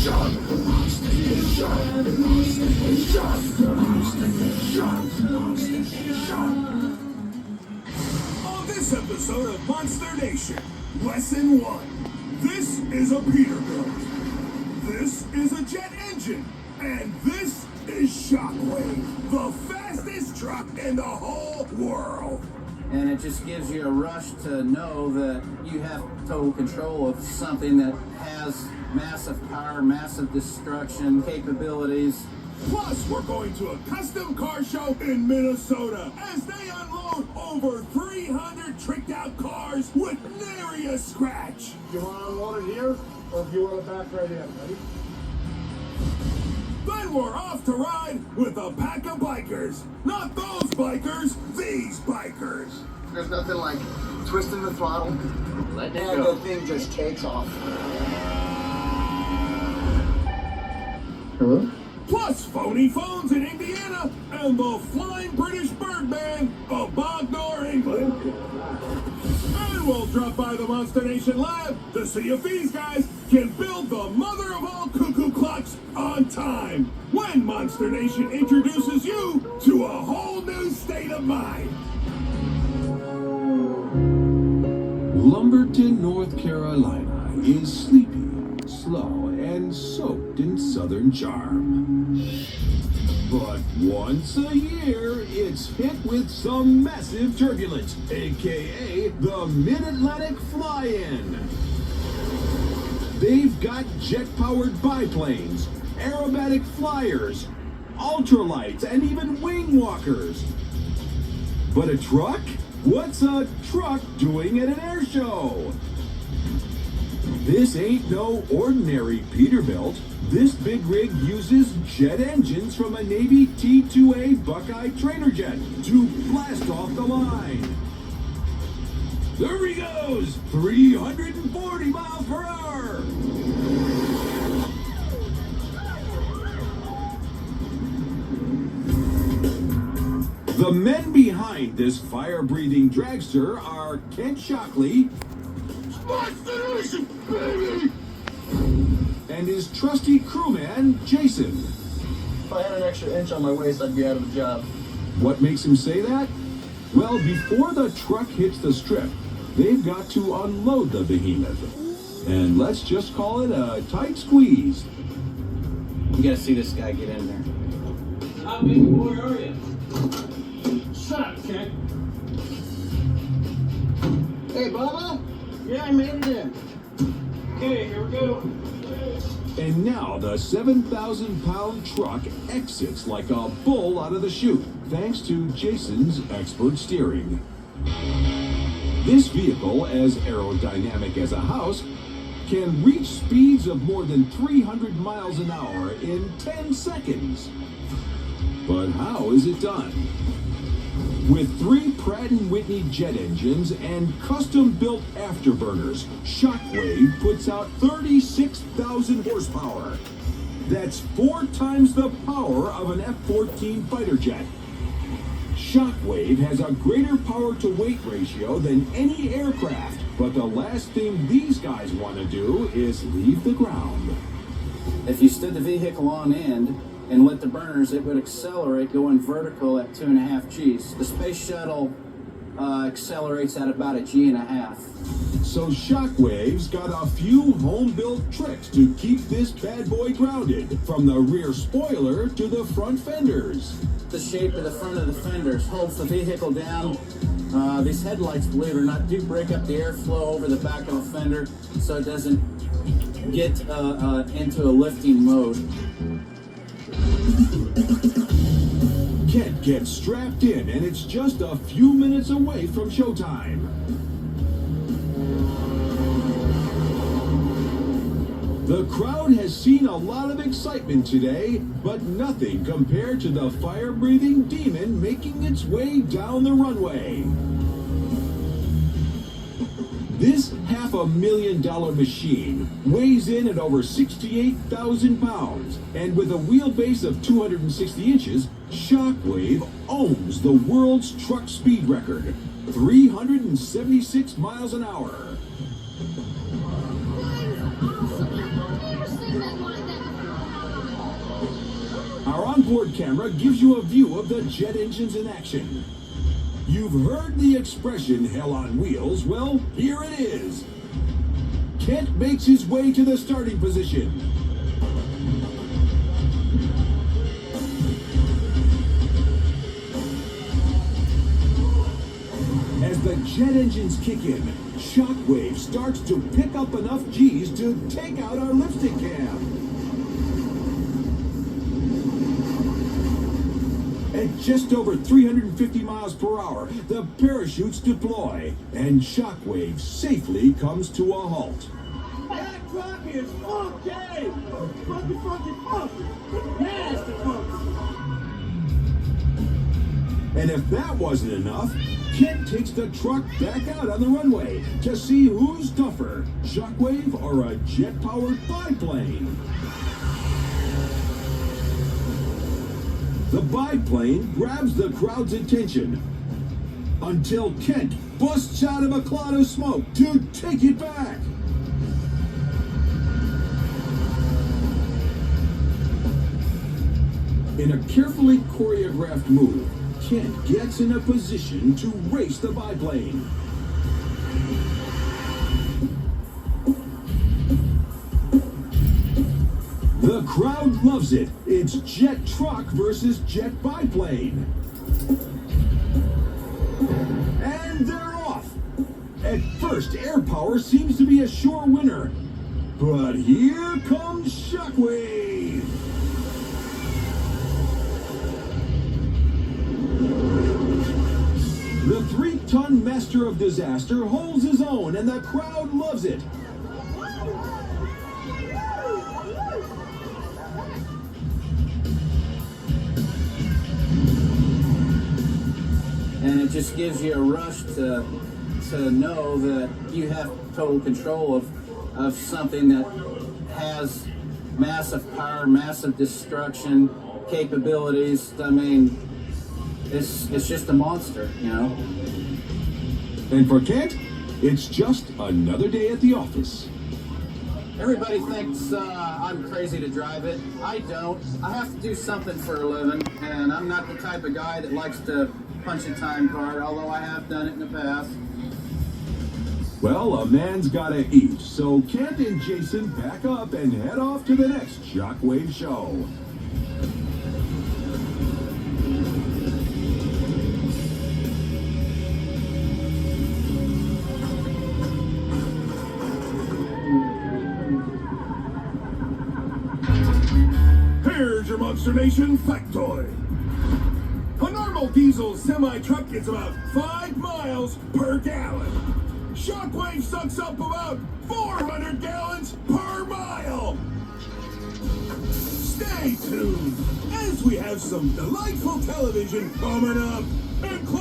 On this episode of Monster Nation, Lesson 1. This is a Peterbilt. This is a jet engine. And this is Shockwave, the fastest truck in the whole world. And it just gives you a rush to know that you have total control of something that has massive power, massive destruction capabilities. Plus, we're going to a custom car show in Minnesota as they unload over 300 tricked out cars with nary a scratch. You want to unload it here, or do you want to back right in? Ready? Then we're off to ride with a pack of bikers. Not those bikers, these bikers. There's nothing like twisting the throttle. Let it And go. the thing just takes off. Hello? Plus phony phones in Indiana and the flying British Birdman of Bognor, England. And we'll drop by the Monster Nation lab to see if these guys can build the mother of all cuckoo clocks on time when Monster Nation introduces you to a whole new state of mind. Lumberton, North Carolina is sleepy, slow, and soaked in southern charm. But once a year, it's hit with some massive turbulence, aka the Mid-Atlantic Fly-In. They've got jet-powered biplanes, aerobatic flyers, ultralights, and even wing walkers. But a truck? What's a truck doing at an air show? This ain't no ordinary Peterbilt. This big rig uses jet engines from a Navy T-2A Buckeye trainer jet to blast off the line. There he goes, 340 miles per hour. The men behind this fire-breathing dragster are Kent Shockley and his trusty crewman, Jason. If I had an extra inch on my waist, I'd be out of a job. What makes him say that? Well, before the truck hits the strip, they've got to unload the behemoth. And let's just call it a tight squeeze. You gotta see this guy get in there. How big a boy are you? Shut up, kid. Hey, Bubba? Yeah, I made it in. Okay, here we go. And now the 7,000-pound truck exits like a bull out of the chute, thanks to Jason's expert steering. This vehicle, as aerodynamic as a house, can reach speeds of more than 300 miles an hour in 10 seconds. But how is it done? With 3 Pratt & Whitney jet engines and custom-built afterburners, Shockwave puts out 36,000 horsepower. That's 4 times the power of an F-14 fighter jet. Shockwave has a greater power-to-weight ratio than any aircraft, but the last thing these guys want to do is leave the ground. If you stood the vehicle on end and lit the burners, it would accelerate going vertical at 2.5 Gs. The space shuttle accelerates at about 1.5 Gs. So Shockwave's got a few home-built tricks to keep this bad boy grounded, from the rear spoiler to the front fenders. The shape of the front of the fenders holds the vehicle down. These headlights, believe it or not, do break up the airflow over the back of the fender so it doesn't get into a lifting mode. Kent gets strapped in, and it's just a few minutes away from showtime. The crowd has seen a lot of excitement today, but nothing compared to the fire-breathing demon making its way down the runway. This $500,000 machine weighs in at over 68,000 pounds, and with a wheelbase of 260 inches, Shockwave owns the world's truck speed record, 376 miles an hour. I've never seen that like that. onboard camera gives you a view of the jet engines in action. You've heard the expression hell on wheels. Well, here it is. Kent makes his way to the starting position. As the jet engines kick in, Shockwave starts to pick up enough G's to take out our lipstick cam. At just over 350 miles per hour, the parachutes deploy, and Shockwave safely comes to a halt. That truck is funky! Funky! Nasty funky! And if that wasn't enough, Kent takes the truck back out on the runway to see who's tougher, Shockwave or a jet-powered biplane. The biplane grabs the crowd's attention until Kent busts out of a cloud of smoke to take it back. In a carefully choreographed move, Kent gets in a position to race the biplane. The crowd loves it. It's jet truck versus jet biplane. And they're off. At first, air power seems to be a sure winner. But here comes Shockwave. The 3-ton master of disaster holds his own, and the crowd loves it. And it just gives you a rush to know that you have total control of something that has massive power, massive destruction capabilities. I mean, it's just a monster, you know. And for Kent, it's just another day at the office. Everybody thinks I'm crazy to drive it. I don't. I have to do something for a living, and I'm not the type of guy that likes to punch a time card, although I have done it in the past. Well, a man's gotta eat, so Kent and Jason pack up and head off to the next Shockwave show. Here's your Monster Nation factoid. A normal diesel semi-truck gets about 5 miles per gallon. Shockwave sucks up about 400 gallons per mile. Stay tuned as we have some delightful television coming up, including